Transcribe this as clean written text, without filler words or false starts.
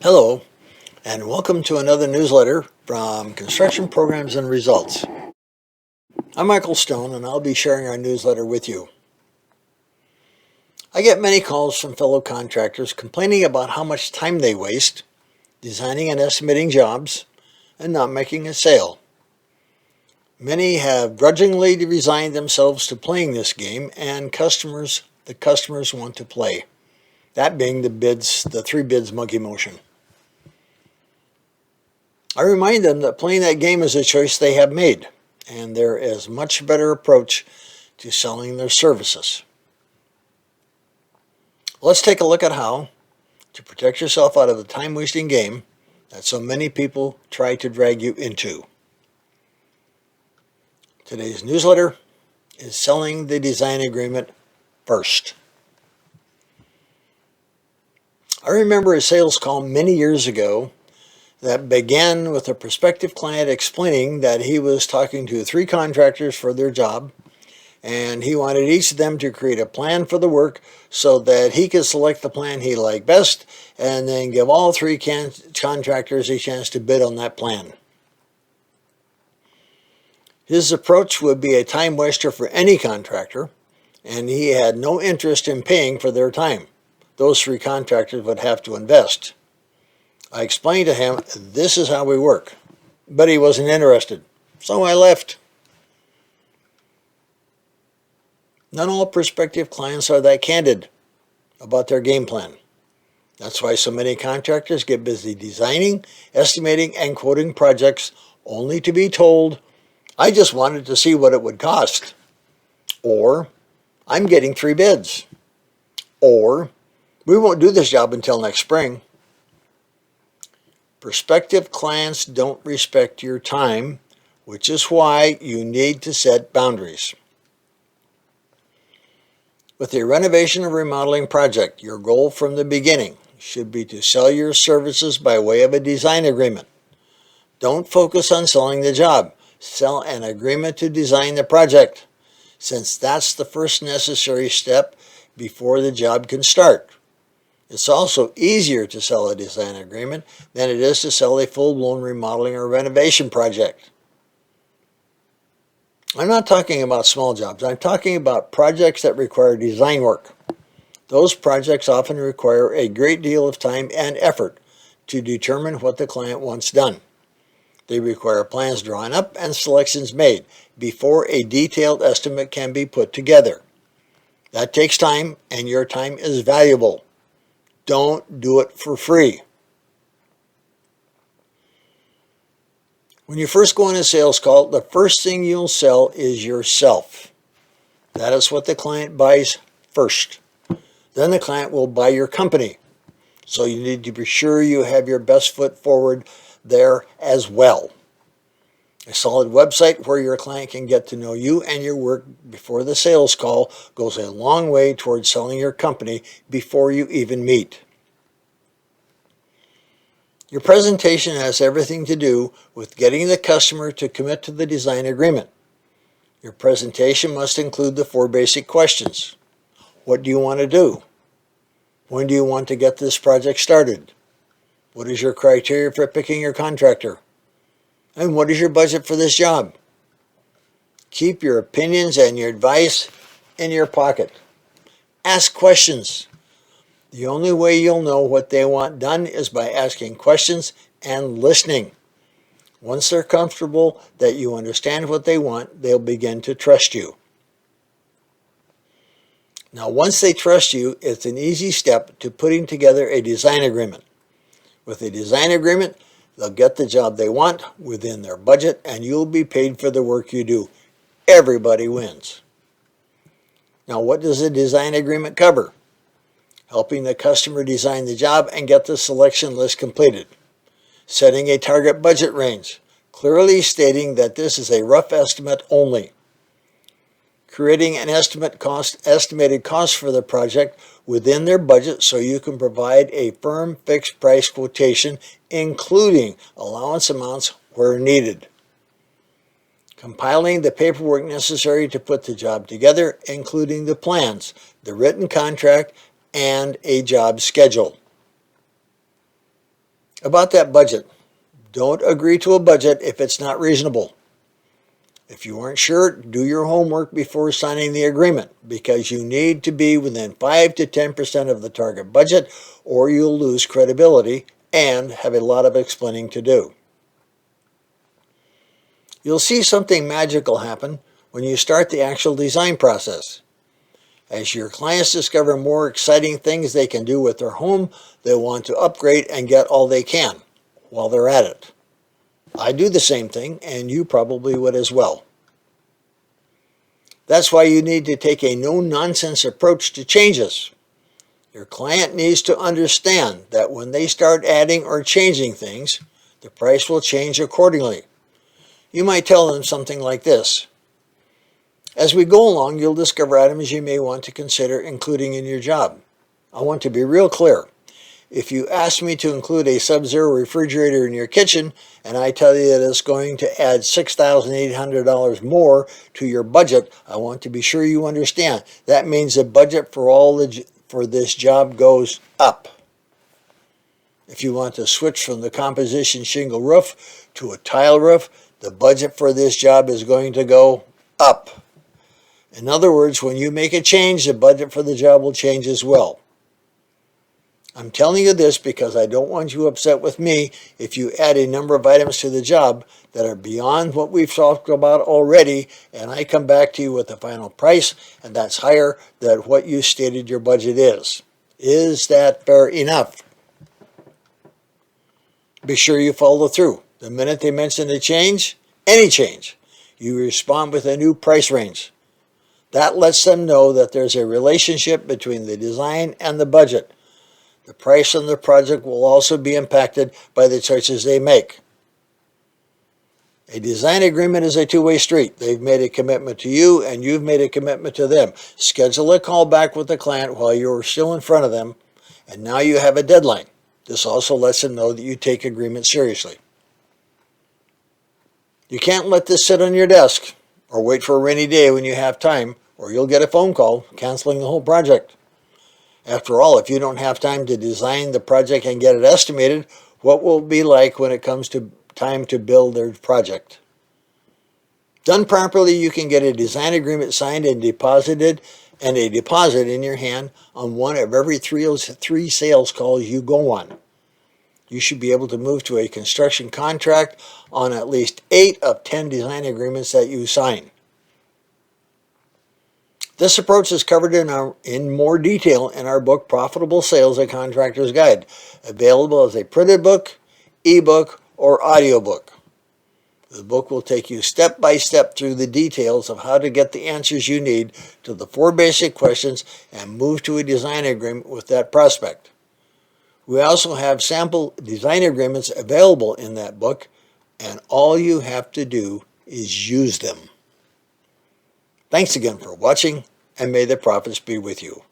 Hello, and welcome to another newsletter from Construction Programs and Results. I'm Michael Stone, and I'll be sharing our newsletter with you. I get many calls from fellow contractors complaining about how much time they waste designing and estimating jobs and not making a sale. Many have grudgingly resigned themselves to playing this game, and the customers want to play. That being the three bids monkey motion. I remind them that playing that game is a choice they have made, and there is a much better approach to selling their services. Let's take a look at how to protect yourself out of the time-wasting game that so many people try to drag you into. Today's newsletter is selling the design agreement first. I remember a sales call many years ago that began with a prospective client explaining that he was talking to 3 contractors for their job, and he wanted each of them to create a plan for the work so that he could select the plan he liked best and then give all 3 contractors a chance to bid on that plan. His approach would be a time waster for any contractor, and he had no interest in paying for their time. Those 3 contractors would have to invest. I explained to him, this is how we work, but he wasn't interested, so I left. Not all prospective clients are that candid about their game plan. That's why so many contractors get busy designing, estimating, and quoting projects only to be told, I just wanted to see what it would cost, or I'm getting 3 bids, or we won't do this job until next spring. Prospective clients don't respect your time, which is why you need to set boundaries. With a renovation or remodeling project, your goal from the beginning should be to sell your services by way of a design agreement. Don't focus on selling the job. Sell an agreement to design the project, since that's the first necessary step before the job can start. It's also easier to sell a design agreement than it is to sell a full-blown remodeling or renovation project. I'm not talking about small jobs. I'm talking about projects that require design work. Those projects often require a great deal of time and effort to determine what the client wants done. They require plans drawn up and selections made before a detailed estimate can be put together. That takes time, and your time is valuable. Don't do it for free. When you first go on a sales call, the first thing you'll sell is yourself. That is what the client buys first. Then the client will buy your company. So you need to be sure you have your best foot forward there as well. A solid website where your client can get to know you and your work before the sales call goes a long way towards selling your company before you even meet. Your presentation has everything to do with getting the customer to commit to the design agreement. Your presentation must include the 4 basic questions. What do you want to do? When do you want to get this project started? What is your criteria for picking your contractor? And what is your budget for this job? Keep your opinions and your advice in your pocket. Ask questions. The only way you'll know what they want done is by asking questions and listening. Once they're comfortable that you understand what they want, they'll begin to trust you. Now, once they trust you, it's an easy step to putting together a design agreement. With a design agreement, they'll get the job they want within their budget, and you'll be paid for the work you do. Everybody wins. Now, what does a design agreement cover? Helping the customer design the job and get the selection list completed. Setting a target budget range, clearly stating that this is a rough estimate only. Creating an estimated cost for the project within their budget so you can provide a firm fixed price quotation, including allowance amounts where needed. Compiling the paperwork necessary to put the job together, including the plans, the written contract, and a job schedule. About that budget, don't agree to a budget if it's not reasonable. If you aren't sure, do your homework before signing the agreement, because you need to be within 5 to 10% of the target budget or you'll lose credibility and have a lot of explaining to do. You'll see something magical happen when you start the actual design process. As your clients discover more exciting things they can do with their home, they'll want to upgrade and get all they can while they're at it. I do the same thing, and you probably would as well. That's why you need to take a no-nonsense approach to changes. Your client needs to understand that when they start adding or changing things, the price will change accordingly. You might tell them something like this. As we go along, you'll discover items you may want to consider including in your job. I want to be real clear. If you ask me to include a Sub-Zero refrigerator in your kitchen, and I tell you that it's going to add $6,800 more to your budget, I want to be sure you understand. That means the budget for this job goes up. If you want to switch from the composition shingle roof to a tile roof, the budget for this job is going to go up. In other words, when you make a change, the budget for the job will change as well. I'm telling you this because I don't want you upset with me if you add a number of items to the job that are beyond what we've talked about already, and I come back to you with the final price, and that's higher than what you stated your budget is. Is that fair enough? Be sure you follow through. The minute they mention a change, any change, you respond with a new price range. That lets them know that there's a relationship between the design and the budget. The price on the project will also be impacted by the choices they make. A design agreement is a two-way street. They've made a commitment to you and you've made a commitment to them. Schedule a call back with the client while you're still in front of them, and now you have a deadline. This also lets them know that you take agreement seriously. You can't let this sit on your desk or wait for a rainy day when you have time, or you'll get a phone call canceling the whole project. After all, if you don't have time to design the project and get it estimated, what will it be like when it comes to time to build their project? Done properly, you can get a design agreement signed and deposited, and a deposit in your hand on one of every three sales calls you go on. You should be able to move to a construction contract on at least 8 of 10 design agreements that you sign. This approach is covered in more detail in our book, Profitable Sales: A Contractor's Guide, available as a printed book, ebook, or audiobook. The book will take you step by step through the details of how to get the answers you need to the 4 basic questions and move to a design agreement with that prospect. We also have sample design agreements available in that book, and all you have to do is use them. Thanks again for watching, and may the profits be with you.